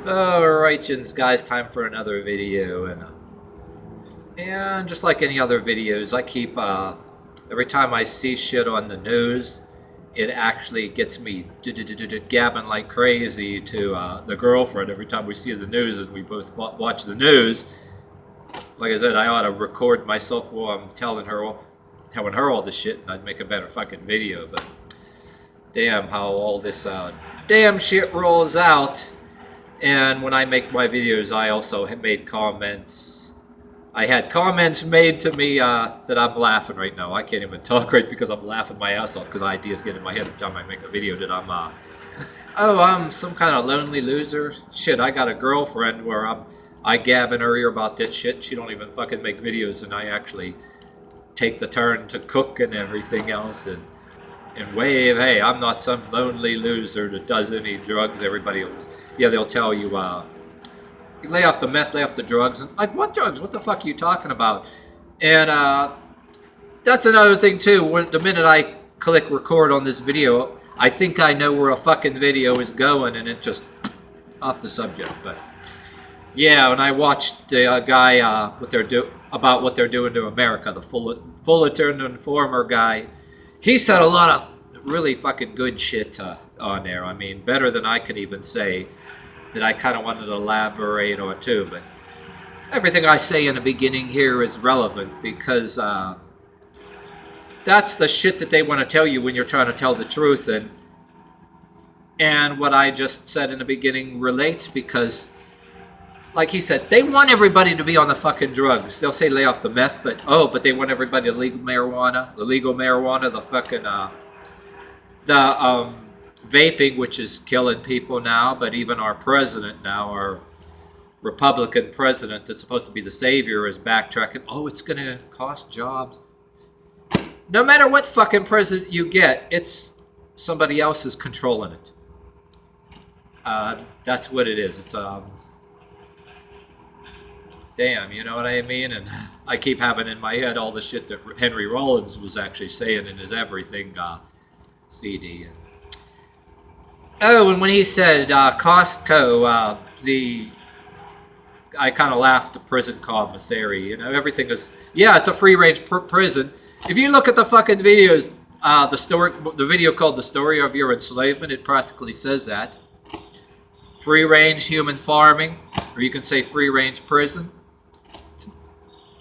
Alright, guys, time for another video, and just like any other videos, I keep, every time I see shit on the news, it actually gets me gabbing like crazy to the girlfriend every time we see the news and we both watch the news. Like I said, I ought to record myself while I'm telling her all the shit, and I'd make a better fucking video, but damn how all this damn shit rolls out. And when I make my videos, I also have made comments. I had comments made to me that I'm laughing right now. I can't even talk right because I'm laughing my ass off because ideas get in my head every time I make a video that I'm some kind of lonely loser. Shit, I got a girlfriend where I gab in her ear about that shit. She don't even fucking make videos, and I actually take the turn to cook and everything else and wave, hey, I'm not some lonely loser that does any drugs. Everybody else, yeah, they'll tell you, lay off the meth, lay off the drugs. And like, what drugs? What the fuck are you talking about? And that's another thing too. When the minute I click record on this video, I think I know where a fucking video is going, and it just off the subject. But yeah, when I watched the guy about what they're doing to America, the Fullerton informer guy. He said a lot of really fucking good shit on there. I mean, better than I could even say, that I kind of wanted to elaborate on too. But everything I say in the beginning here is relevant because that's the shit that they want to tell you when you're trying to tell the truth. And what I just said in the beginning relates because, like he said, they want everybody to be on the fucking drugs. They'll say lay off the meth, but they want everybody to legal marijuana, the fucking, vaping, which is killing people now. But even our president now, our Republican president that's supposed to be the savior, is backtracking. Oh, it's going to cost jobs. No matter what fucking president you get, it's somebody else is controlling it. That's what it is. It's, damn, you know what I mean? And I keep having in my head all the shit that Henry Rollins was actually saying in his Everything CD. And when he said Costco, I kind of laughed. The prison commissary, you know, everything is, yeah, it's a free-range prison. If you look at the fucking videos, the video called "The Story of Your Enslavement," it practically says that. Free-range human farming, or you can say free-range prison.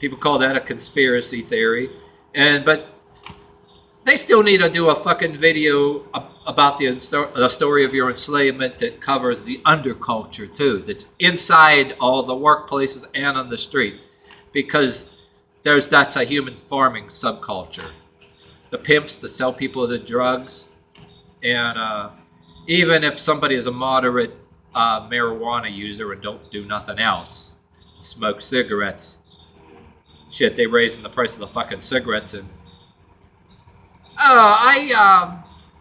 People call that a conspiracy theory, but they still need to do a fucking video about the story of your enslavement that covers the underculture too, that's inside all the workplaces and on the street, because that's a human farming subculture. The pimps that sell people the drugs, and even if somebody is a moderate marijuana user and don't do nothing else, smoke cigarettes. Shit, they raising the price of the fucking cigarettes, and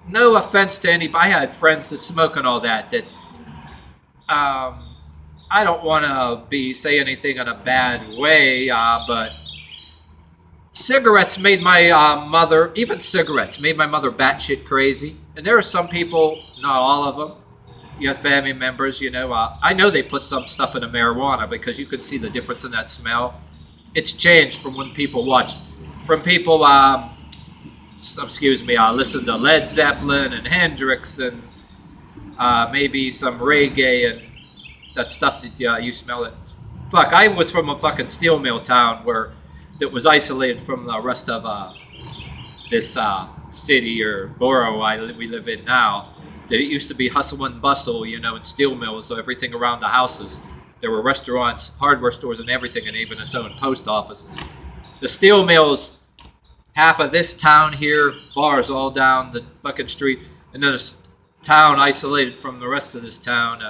no offense to anybody. I had friends that smoke and all that. I don't want to say anything in a bad way, but cigarettes made my mother, even cigarettes made my mother batshit crazy. And there are some people, not all of them. You have family members, you know. I know they put some stuff in the marijuana because you could see the difference in that smell. It's changed from when people watched, from people, listen to Led Zeppelin and Hendrix and maybe some reggae and that stuff that you smell it. Fuck, I was from a fucking steel mill town that was isolated from the rest of this city or borough we live in now. That it used to be hustle and bustle, you know, and steel mills, so everything around the houses. There were restaurants, hardware stores, and everything, and even its own post office. The steel mills, half of this town here, bars all down the fucking street, and then a town isolated from the rest of this town.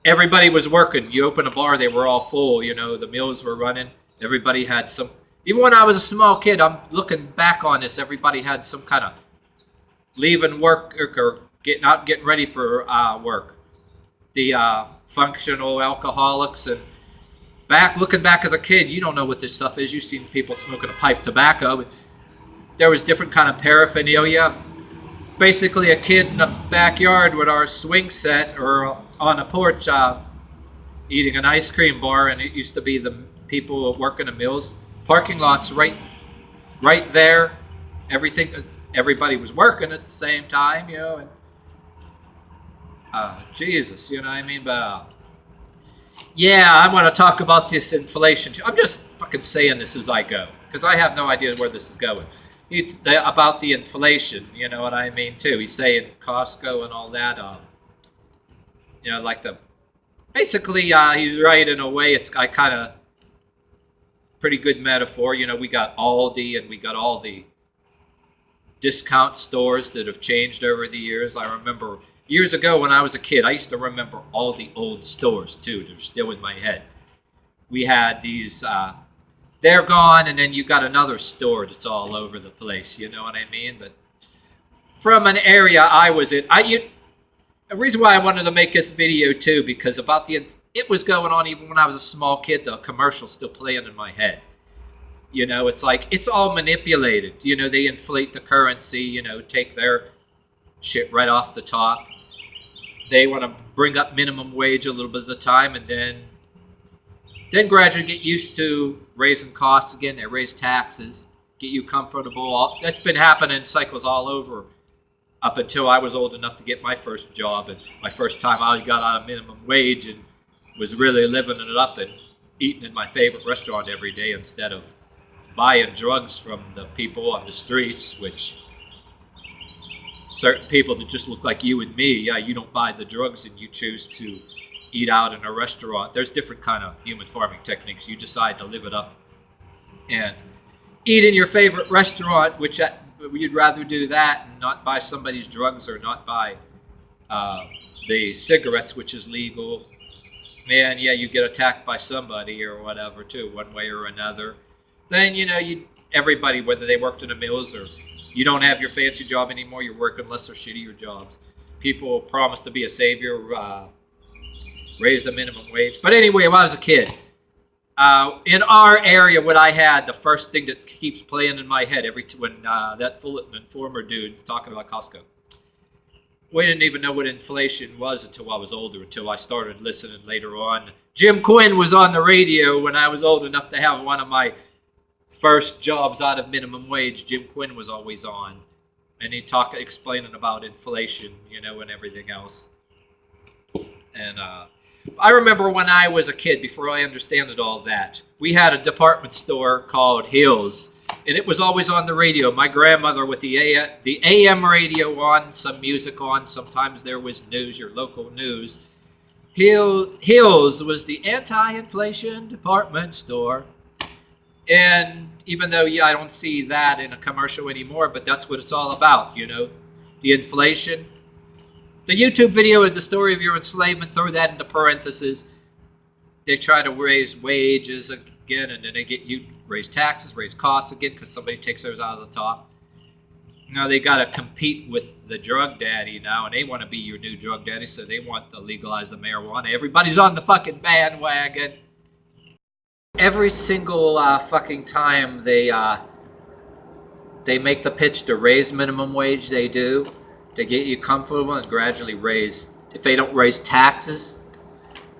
Everybody was working. You open a bar, they were all full, you know, the mills were running. Everybody had some, even when I was a small kid, I'm looking back on this, everybody had some kind of leaving work or getting ready for work. The functional alcoholics, and looking back as a kid, you don't know what this stuff is. You've seen people smoking a pipe tobacco, but there was different kind of paraphernalia. basically a kid in the backyard with our swing set or on a porch eating an ice cream bar, and it used to be the people working the mills. Parking lots right there. Everybody was working at the same time, you know, and Jesus, you know what I mean? But yeah, I want to talk about this inflation too. I'm just fucking saying this as I go because I have no idea where this is going. About the inflation, you know what I mean too. He's saying Costco and all that. You know, like basically he's right in a way. It's I kind of pretty good metaphor. You know, we got Aldi and we got all the discount stores that have changed over the years. I remember years ago when I was a kid, I used to remember all the old stores too. They're still in my head. We had these, they're gone, and then you got another store that's all over the place, you know what I mean? But from an area I was in, the reason why I wanted to make this video too, because it was going on even when I was a small kid, the commercials still playing in my head. You know, it's like, it's all manipulated. You know, they inflate the currency, you know, take their shit right off the top. They want to bring up minimum wage a little bit of the time, and then gradually get used to raising costs again. They raise taxes, get you comfortable. That's been happening in cycles all over up until I was old enough to get my first job. And my first time I got out of minimum wage and was really living it up and eating in my favorite restaurant every day instead of buying drugs from the people on the streets, which certain people that just look like you and me, yeah, you don't buy the drugs and you choose to eat out in a restaurant. There's different kind of human farming techniques. You decide to live it up and eat in your favorite restaurant, which you'd rather do that and not buy somebody's drugs or not buy the cigarettes, which is legal. And yeah, you get attacked by somebody or whatever too, one way or another. Then, you know, everybody, whether they worked in the mills or you don't have your fancy job anymore, you're working lesser, shittier jobs. People promise to be a savior, raise the minimum wage. But anyway, when I was a kid, in our area, what I had, the first thing that keeps playing in my head when that Fullerton informer dude's talking about Costco. We didn't even know what inflation was until I was older, until I started listening later on. Jim Quinn was on the radio when I was old enough to have one of my first jobs out of minimum wage. Jim Quinn was always on, and he explaining about inflation, you know, and everything else. And I remember when I was a kid, before I understood all that, we had a department store called Hills, and it was always on the radio. My grandmother with the AM radio on, some music on, sometimes there was news, your local news. Hills was the anti-inflation department store. And even though, yeah, I don't see that in a commercial anymore, but that's what it's all about, you know, the inflation. The YouTube video of the story of your enslavement, throw that into parentheses. They try to raise wages again, and then they get you raise taxes, raise costs again, because somebody takes theirs out of the top. Now they got to compete with the drug daddy now, and they want to be your new drug daddy, so they want to legalize the marijuana. Everybody's on the fucking bandwagon. Every single fucking time they make the pitch to raise minimum wage, they do, to get you comfortable and gradually raise. If they don't raise taxes,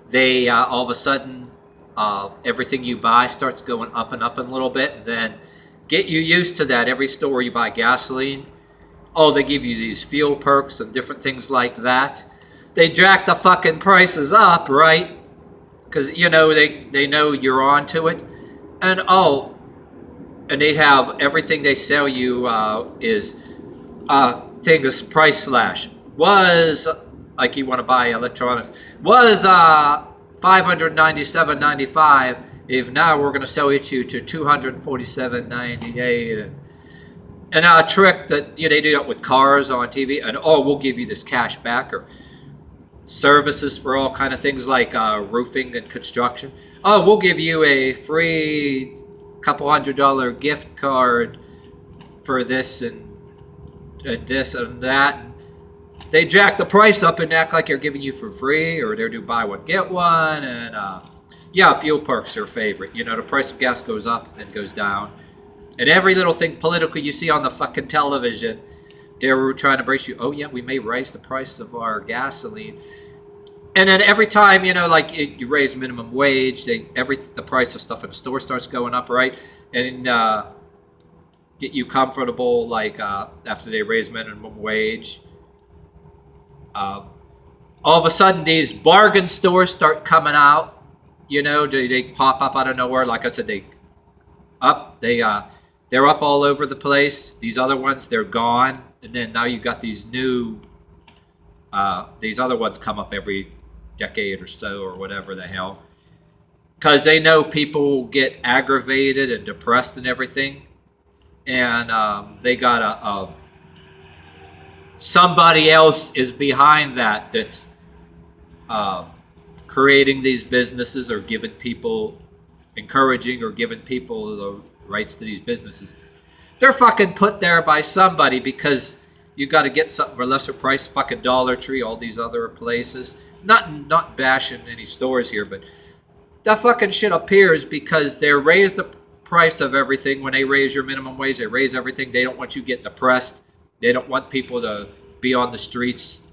they all of a sudden everything you buy starts going up and up a little bit, and then get you used to that. Every store you buy gasoline, oh, they give you these fuel perks and different things like that. They jack the fucking prices up, right? Because, you know, they know you're on to it. And, and they have everything they sell you is thing is price slash. Was, like you want to buy electronics, was $597.95. If now we're going to sell it to $247.98. And a trick that, you know, they do that with cars on TV. And, we'll give you this cash back, or services for all kind of things like roofing and construction. Oh, we'll give you a free couple $100 gift card for this and this and that. They jack the price up and act like they're giving you for free, or they're do buy one get one. And yeah, fuel perks are favorite. You know, the price of gas goes up and then goes down, and every little thing political you see on the fucking television, They were trying to brace you. Oh yeah, we may raise the price of our gasoline. And then every time, you know, like you raise minimum wage, the price of stuff in the store starts going up, right? And get you comfortable, like after they raise minimum wage, all of a sudden these bargain stores start coming out. You know, they pop up out of nowhere. Like I said, they're up all over the place. These other ones, they're gone, and then now you got these new these other ones come up every decade or so, or whatever the hell, because they know people get aggravated and depressed and everything, and they got somebody else is behind that's creating these businesses, or encouraging or giving people the rights to these businesses. They're fucking put there by somebody, because you got to get something for a lesser price. Fucking Dollar Tree, all these other places. Not bashing any stores here, but that fucking shit appears because they raise the price of everything. When they raise your minimum wage, they raise everything. They don't want you to get depressed. They don't want people to be on the streets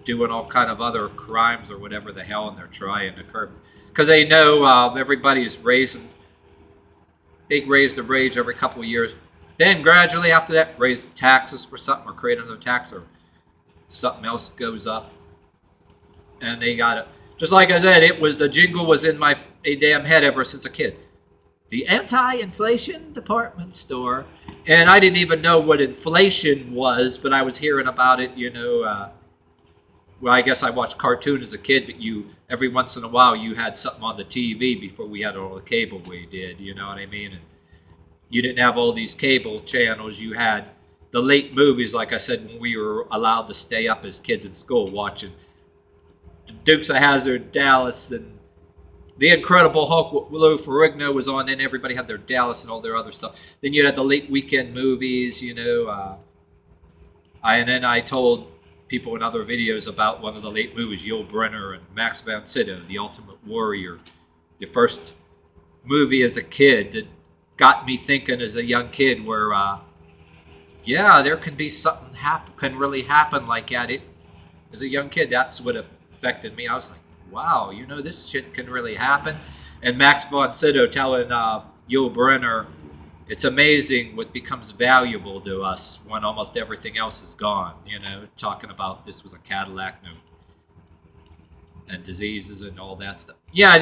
doing all kind of other crimes or whatever the hell, and they're trying to curb. Because they know everybody's raising. They raise the wage every couple of years. Then gradually after that, raise the taxes for something, or create another tax, or something else goes up. And they got it. Just like I said, the jingle was in my damn head ever since a kid. The anti-inflation department store. And I didn't even know what inflation was, but I was hearing about it, you know. Well, I guess I watched cartoons as a kid, but every once in a while you had something on the TV before we had all the cable we did, you know what I mean? And you didn't have all these cable channels. You had the late movies, like I said, when we were allowed to stay up as kids in school watching Dukes of Hazzard, Dallas, and The Incredible Hulk. Lou Ferrigno was on, and everybody had their Dallas and all their other stuff. Then you had the late weekend movies, you know. And then I told people in other videos about one of the late movies, Yul Brynner and Max von Sydow, The Ultimate Warrior. The first movie as a kid that got me thinking as a young kid, where, yeah, there can be something can really happen like that. As a young kid, that's what affected me. I was like, wow, you know, this shit can really happen. And Max von Sydow telling Yul Brynner, it's amazing what becomes valuable to us when almost everything else is gone. You know, talking about this was a Cadillac note and diseases and all that stuff. Yeah,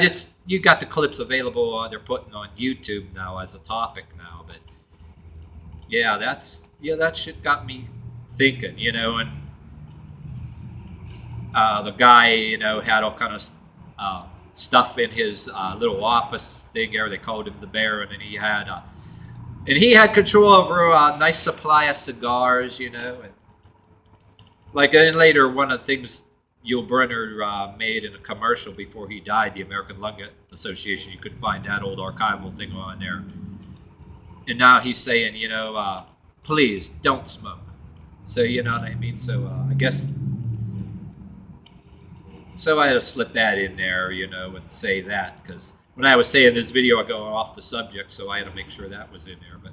you got the clips available. They're putting on YouTube now as a topic now. But yeah, that shit got me thinking. You know, and the guy, you know, had all kind of stuff in his little office thing there. They called him the Baron, and he had control over a nice supply of cigars, you know. And like, and later, one of the things Yul Brynner made in a commercial before he died, the American Lung Association, you could find that old archival thing on there. And now he's saying, you know, please don't smoke. So, you know what I mean? So I guess, so I had to slip that in there, you know, and say that, because when I was saying this video, I go off the subject, so I had to make sure that was in there. But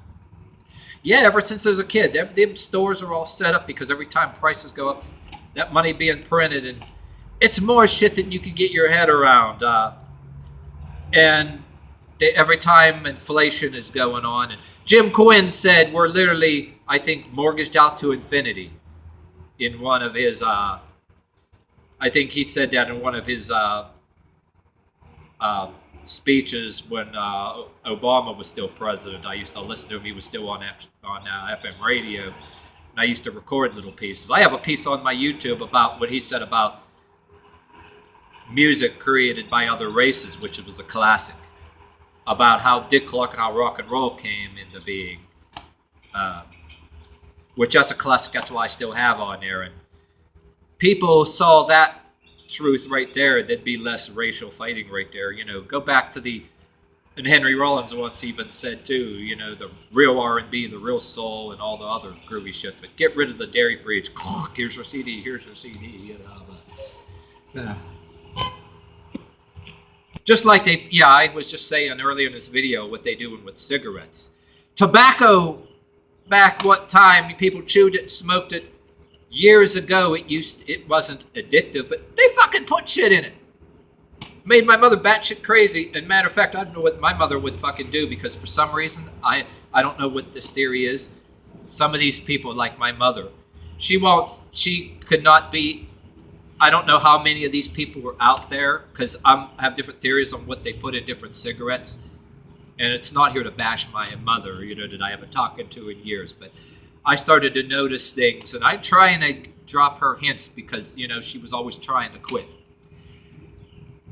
yeah, ever since I was a kid, them stores are all set up because every time prices go up, that money being printed, and it's more shit than you can get your head around. And every time inflation is going on, and Jim Quinn said we're literally, I think, mortgaged out to infinity. In one of his, I think he said that in one of his speeches when Obama was still president. I used to listen to him. He was still on FM radio, and I used to record little pieces. I have a piece on my YouTube about what he said about music created by other races, which was a classic, about how Dick Clark and how rock and roll came into being, which that's a classic. That's why I still have on there. And people saw that truth right there, there'd be less racial fighting right there. You know, go back to and Henry Rollins once even said too, you know, the real R&B, the real soul, and all the other groovy shit, but get rid of the dairy free. Here's your CD, here's your CD, you know. Just like I was just saying earlier in this video what they doing with cigarettes. Tobacco back what time people chewed it, smoked it. Years ago, it wasn't addictive, but they fucking put shit in it. Made my mother batshit crazy. And matter of fact, I don't know what my mother would fucking do, because for some reason, I don't know what this theory is. Some of these people, like my mother, she could not be. I don't know how many of these people were out there, because I have different theories on what they put in different cigarettes. And it's not here to bash my mother, that I haven't talked to in years, but I started to notice things, and I try and drop her hints, because, she was always trying to quit.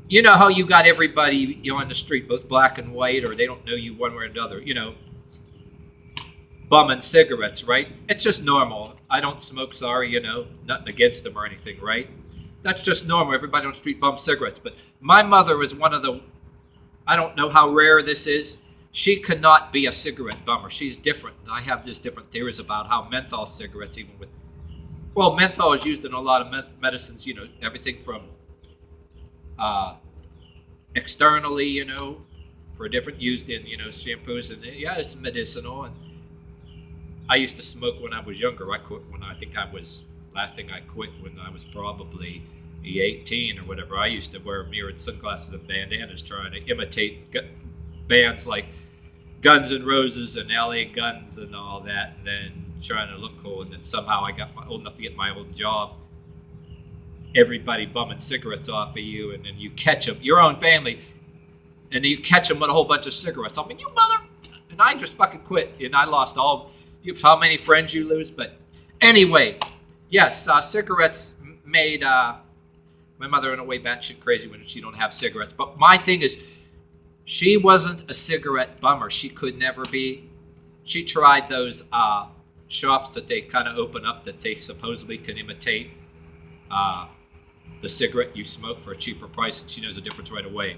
You know how you got everybody on the street, both black and white, or they don't know you one way or another, bumming cigarettes, right? It's just normal. I don't smoke, sorry, nothing against them or anything, right? That's just normal. Everybody on the street bums cigarettes. But my mother was one of the, I don't know how rare this is. She could not be a cigarette bummer. She's different. And I have these different theories about how menthol cigarettes, menthol is used in a lot of medicines, everything from externally, for different, used in, shampoos, and yeah, it's medicinal. And I used to smoke when I was younger. I quit when last thing I quit when I was probably 18 or whatever. I used to wear mirrored sunglasses and bandanas trying to imitate bands like Guns N' Roses and LA Guns and all that, and then trying to look cool. And then somehow I got old enough to get my old job. Everybody bumming cigarettes off of you, and then you catch them, your own family, and then you catch them with a whole bunch of cigarettes. I mean, you mother! And I just fucking quit, and I lost how many friends you lose. But anyway, yes, cigarettes made my mother in a way batshit crazy when she don't have cigarettes. But my thing is, she wasn't a cigarette bummer. She could never be. She tried those shops that they kind of open up that they supposedly can imitate the cigarette you smoke for a cheaper price, and she knows the difference right away.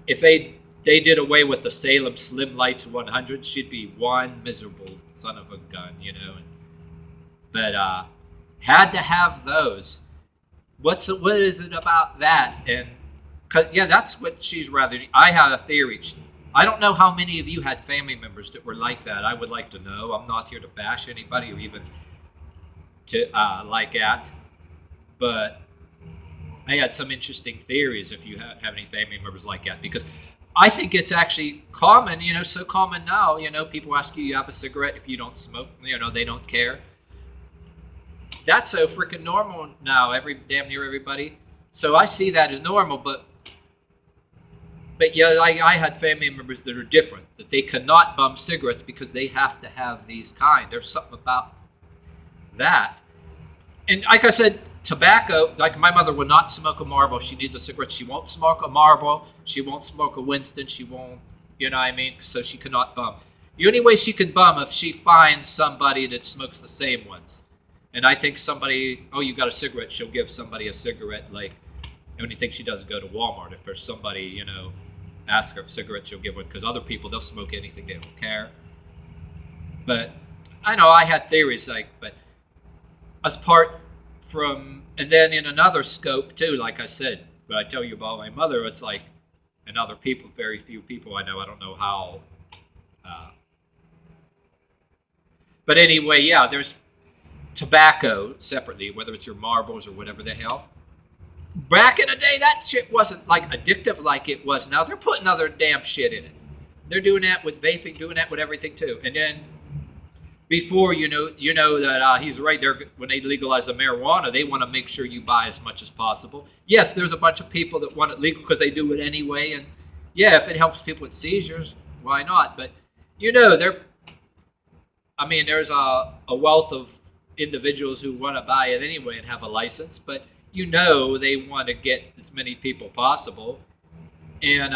If they did away with the Salem Slim Lights 100, she'd be one miserable son of a gun, But had to have those. What is it about that? And that's what she's rather. I had a theory. I don't know how many of you had family members that were like that. I would like to know. I'm not here to bash anybody or even to like that. But I had some interesting theories if you have any family members like that, because I think it's actually common, so common now, people ask you have a cigarette if you don't smoke, they don't care. That's so freaking normal now, damn near everybody. So I see that as normal, but yeah, I had family members that are different, that they cannot bum cigarettes because they have to have these kind. There's something about that. And like I said, tobacco, like my mother would not smoke a Marlboro. She needs a cigarette. She won't smoke a Marlboro. She won't smoke a Winston. She won't, so she cannot bum. The only way she can bum if she finds somebody that smokes the same ones. And I think you got a cigarette, she'll give somebody a cigarette. Like, the only thing she does is go to Walmart. If there's somebody, ask her for cigarettes, she'll give one. Because other people, they'll smoke anything, they don't care. But I know I had theories, but apart from, and then in another scope too, like I said, but I tell you about my mother, it's like, and other people, very few people I know, I don't know how. But anyway, yeah, there's tobacco separately, whether it's your Marlboros or whatever the hell. Back in the day, that shit wasn't like addictive like it was now. They're putting other damn shit in it. They're doing that with vaping, doing that with everything too. And then before that he's right there. When they legalize the marijuana, they want to make sure you buy as much as possible. Yes, there's a bunch of people that want it legal because they do it anyway. And yeah, if it helps people with seizures, why not? But there's a wealth of individuals who want to buy it anyway and have a license, but they want to get as many people possible. And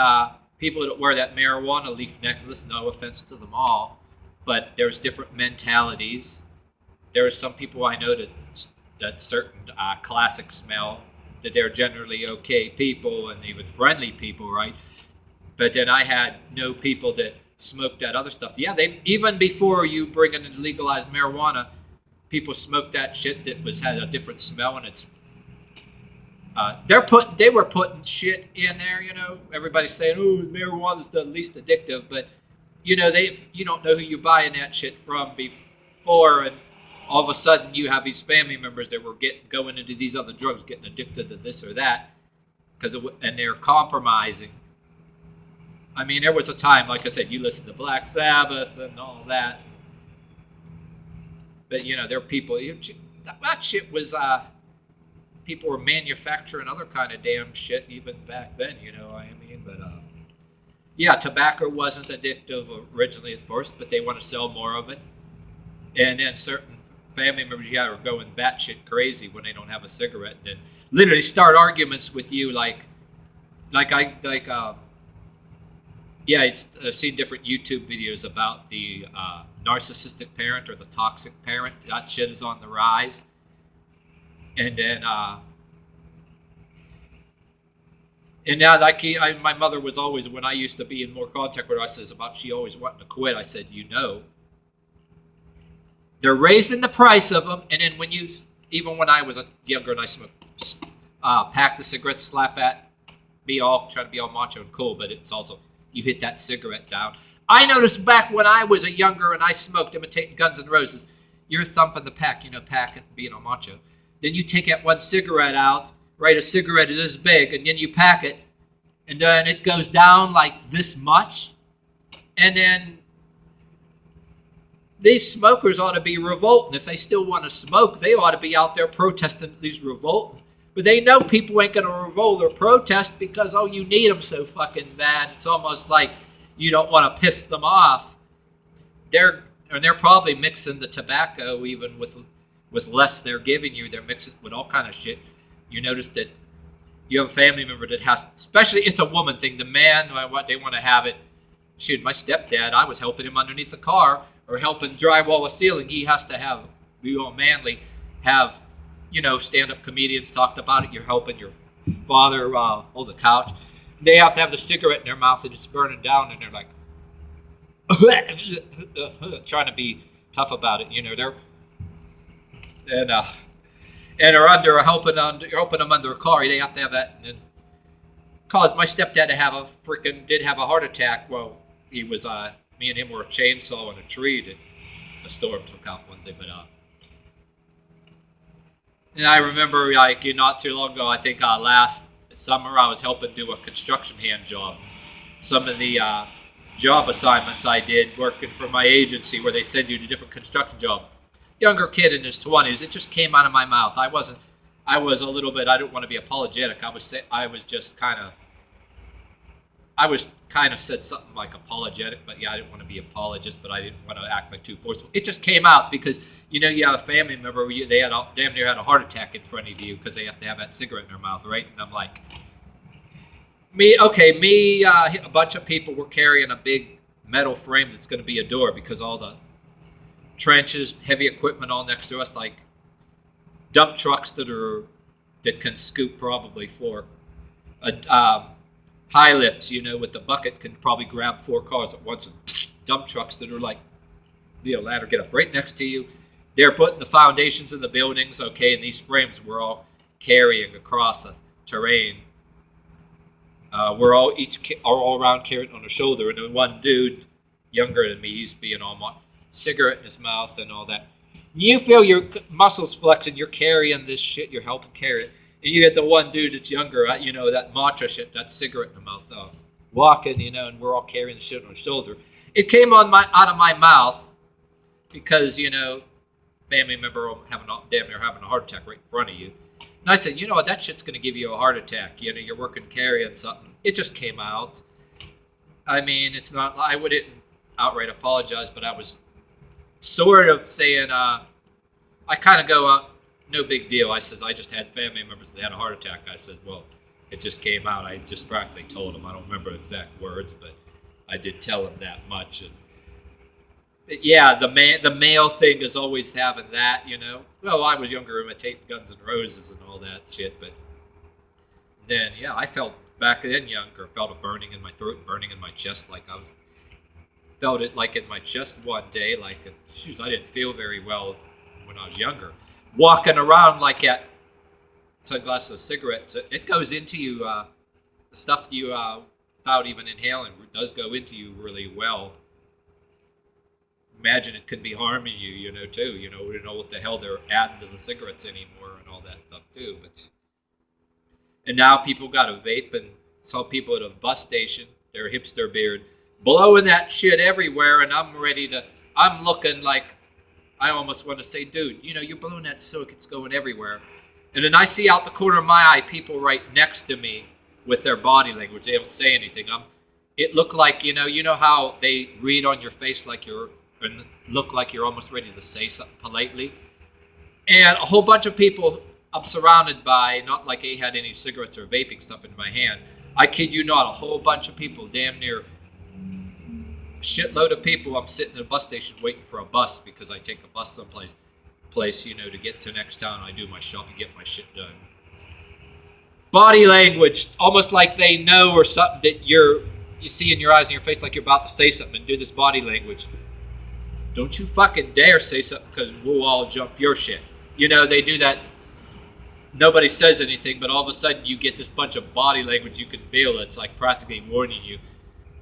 people that wear that marijuana leaf necklace, no offense to them all, but there's different mentalities. There are some people I know that certain classic smell, that they're generally okay people and even friendly people, right? But then I had people that smoked that other stuff. Yeah, they even before you bring in legalized marijuana, people smoked that shit that had a different smell, and it's they were putting shit in there. Everybody's saying, "Oh, marijuana's the least addictive," but you don't know who you're buying that shit from. before, and all of a sudden you have these family members that were going into these other drugs, getting addicted to this or that, and they're compromising. I mean, there was a time, like I said, you listen to Black Sabbath and all that, but there are people. That shit was. People were manufacturing other kind of damn shit even back then. You know what I mean? But yeah, tobacco wasn't addictive originally at first, but they want to sell more of it. And then certain family members, are going batshit crazy when they don't have a cigarette, and then literally start arguments with you, yeah, I've seen different YouTube videos about the narcissistic parent or the toxic parent. That shit is on the rise. And then, and now, my mother was always, when I used to be in more contact with her, I says about she always wanting to quit. I said, they're raising the price of them. And then even when I was younger and I smoked, pack the cigarettes, slap at, try to be all macho and cool, but it's also, you hit that cigarette down. I noticed back when I was a younger and I smoked, imitating Guns N' Roses, you're thumping the pack, packing, being all macho. Then you take that one cigarette out, right? A cigarette is this big, and then you pack it, and then it goes down like this much. And then these smokers ought to be revolting. If they still want to smoke, they ought to be out there protesting, at least revolting. But they know people ain't going to revolt or protest because, you need them so fucking bad. It's almost like you don't want to piss them off. They're probably mixing the tobacco even with less they're giving you. They're mixing with all kind of shit. You notice that you have a family member that has, especially it's a woman thing. The man, what they want to have it. Shoot, my stepdad, I was helping him underneath the car or helping drywall a ceiling. He has to be all manly, have, stand-up comedians talked about it. You're helping your father hold the couch. They have to have the cigarette in their mouth and it's burning down, and they're like trying to be tough about it. They're and are helping them under a car. They have to have that, and then caused my stepdad to did have a heart attack. Well, he was me and him were a chainsaw in a tree that a storm took out one day. But and I remember not too long ago, I think last summer I was helping do a construction hand job. Some of the job assignments I did working for my agency, where they send you to different construction jobs. Younger kid in his 20s, it just came out of my mouth. I was a little bit, I didn't want to be apologetic. I was kind of said something like apologetic, but I didn't want to be apologist, but I didn't want to act like too forceful. It just came out because, you have a family member where they damn near had a heart attack in front of you because they have to have that cigarette in their mouth, right? And I'm like, a bunch of people were carrying a big metal frame that's going to be a door because all the trenches, heavy equipment all next to us, like dump trucks that can scoop probably for high lifts, with the bucket can probably grab 4 cars at once, and dump trucks that are like, ladder get up right next to you. They're putting the foundations in the buildings, okay, and these frames we're all carrying across the terrain. We're all around carrying on the shoulder, and then one dude, younger than me, he's being all cigarette in his mouth and all that. You feel your muscles flexing, you're carrying this shit, you're helping carry it. And you get the one dude that's younger, that macho shit, that cigarette in the mouth, walking, and we're all carrying the shit on our shoulder. It came out of my mouth because, family member damn near having a heart attack right in front of you. And I said, what, that shit's going to give you a heart attack. You're working carrying something. It just came out. I mean, it's not, I wouldn't outright apologize, but I was sort of saying, I kind of go, no big deal. I says, I just had family members that had a heart attack. I said, well, it just came out. I just practically told them. I don't remember exact words, but I did tell them that much. And yeah, the male thing is always having that, Well, I was younger, imitating Guns N' Roses and all that shit, but then, yeah, I felt back then younger, felt a burning in my throat, burning in my chest, felt it like in my chest one day, like, I didn't feel very well when I was younger. Walking around like that, sunglasses, of cigarettes, it goes into you, the stuff you, without even inhaling, does go into you really well. imagine it could be harming you, too. We don't know what the hell they're adding to the cigarettes anymore and all that stuff too. And now people got a vape, and saw people at a bus station, their hipster beard, blowing that shit everywhere, and I'm looking like, I almost want to say, dude, you're blowing that soak, it's going everywhere. And then I see out the corner of my eye people right next to me with their body language. They don't say anything. It looked like, you know how they read on your face like and look like you're almost ready to say something politely. And a whole bunch of people I'm surrounded by, not like I had any cigarettes or vaping stuff in my hand. I kid you not, a whole bunch of people, damn near shitload of people. I'm sitting at a bus station waiting for a bus because I take a bus someplace, to get to next town. I do my shopping, get my shit done. Body language, almost like they know or something that you see in your eyes and your face like you're about to say something, and do this body language. Don't you fucking dare say something because we'll all jump your shit. They do that. Nobody says anything, but all of a sudden you get this bunch of body language you can feel. It's like practically warning you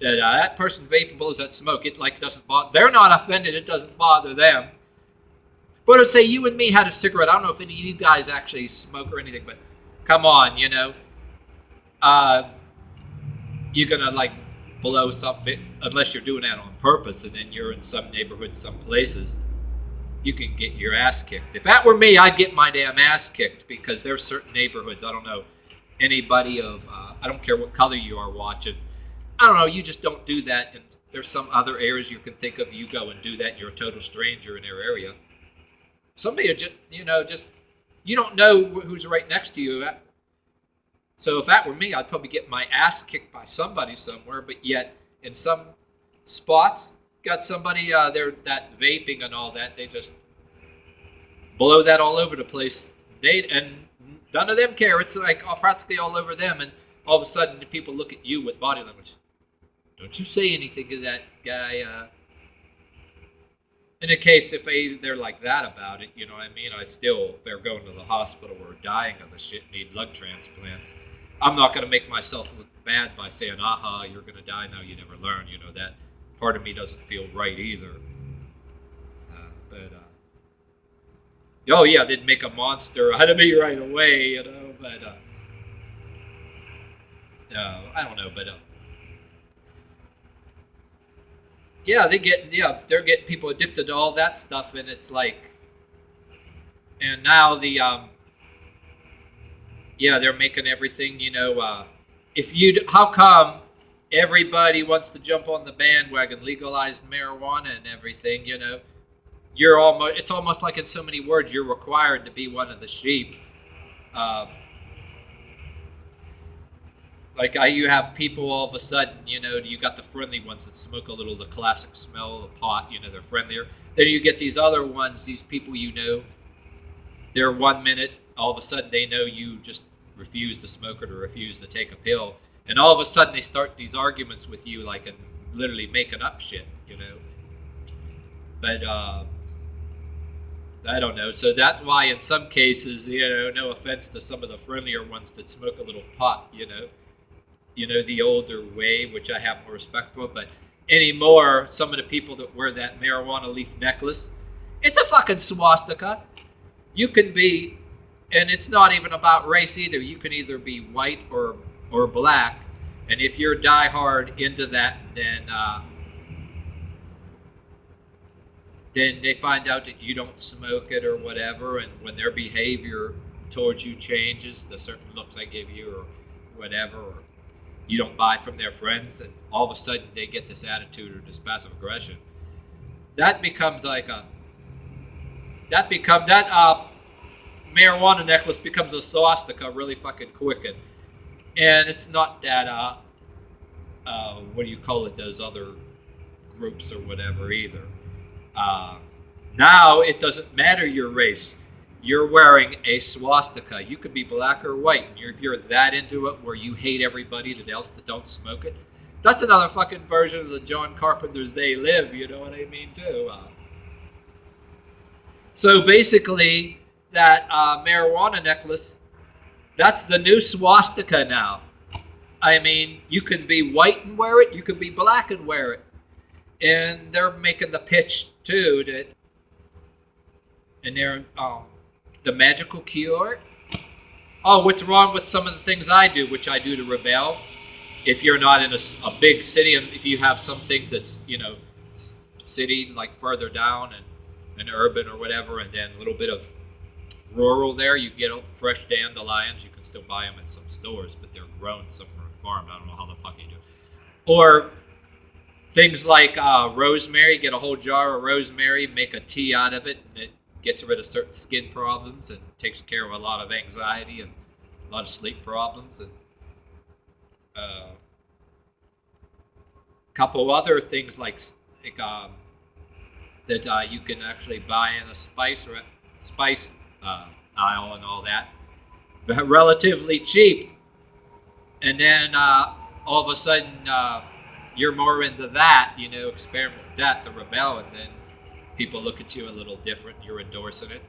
that that person vaping blows that smoke. It like doesn't bother. They're not offended. It doesn't bother them. But let's say you and me had a cigarette. I don't know if any of you guys actually smoke or anything, but come on, you're gonna like blow something unless you're doing that on purpose, and then you're in some neighborhoods, some places. You can get your ass kicked. If that were me, I'd get my damn ass kicked, because there's certain neighborhoods, I don't know anybody of, I don't care what color you are watching. I don't know, you just don't do that. And there's some other areas you can think of, you go and do that, and you're a total stranger in their area. Somebody just, you don't know who's right next to you. So if that were me, I'd probably get my ass kicked by somebody somewhere, but yet in some spots, got somebody there that vaping and all that, they just blow that all over the place. And none of them care. It's like practically all over them, and all of a sudden the people look at you with body language. Don't you say anything to that guy. In a case if they're like that about it, I still, if they're going to the hospital or dying of the shit, need lung transplants, I'm not going to make myself look bad by saying, aha, you're going to die now, you never learn. That part of me doesn't feel right either. Oh yeah, they'd make a monster out of me right away, but I don't know, but yeah, they're getting people addicted to all that stuff, and it's like, and now they're making everything, how come everybody wants to jump on the bandwagon, legalized marijuana and everything, it's almost like in so many words, you're required to be one of the sheep. You have people all of a sudden, you got the friendly ones that smoke a little, the classic smell of pot, they're friendlier. Then you get these other ones, these people, they're 1 minute, all of a sudden they know you just refuse to smoke it or refuse to take a pill. And all of a sudden they start these arguments with you, like, and literally making up shit, But, I don't know. So that's why in some cases, no offense to some of the friendlier ones that smoke a little pot, the older way, which I have more respect for. But anymore, some of the people that wear that marijuana leaf necklace, it's a fucking swastika. You can be, and it's not even about race either. You can either be white or black. And if you're diehard into that, then they find out that you don't smoke it or whatever, and when their behavior towards you changes, the certain looks they give you or whatever, or you don't buy from their friends, and all of a sudden they get this attitude or this passive aggression, that becomes like that marijuana necklace becomes a swastika really fucking quick, and it's not that what do you call it, those other groups or whatever either. Now it doesn't matter your race. You're wearing a swastika. You could be black or white. And if you're that into it where you hate everybody else that don't smoke it, that's another fucking version of the John Carpenter's They Live, you know what I mean, too. So basically, that marijuana necklace, that's the new swastika now. I mean, you can be white and wear it. You can be black and wear it. And they're making the pitch too that, and they're the magical cure. Oh, what's wrong with some of the things I do, which I do to rebel? If you're not in a big city, and if you have something that's, you know, city like further down and urban or whatever, and then a little bit of rural there, you get fresh dandelions. You can still buy them at some stores, but they're grown somewhere on a farm. I don't know how the fuck you do. Or things like rosemary. Get a whole jar of rosemary, make a tea out of it, and it gets rid of certain skin problems and takes care of a lot of anxiety and a lot of sleep problems, and a couple other things like that you can actually buy in a spice aisle and all that, relatively cheap. And then all of a sudden you're more into that, you know, experiment with that, the rebel, and then people look at you a little different. You're endorsing it.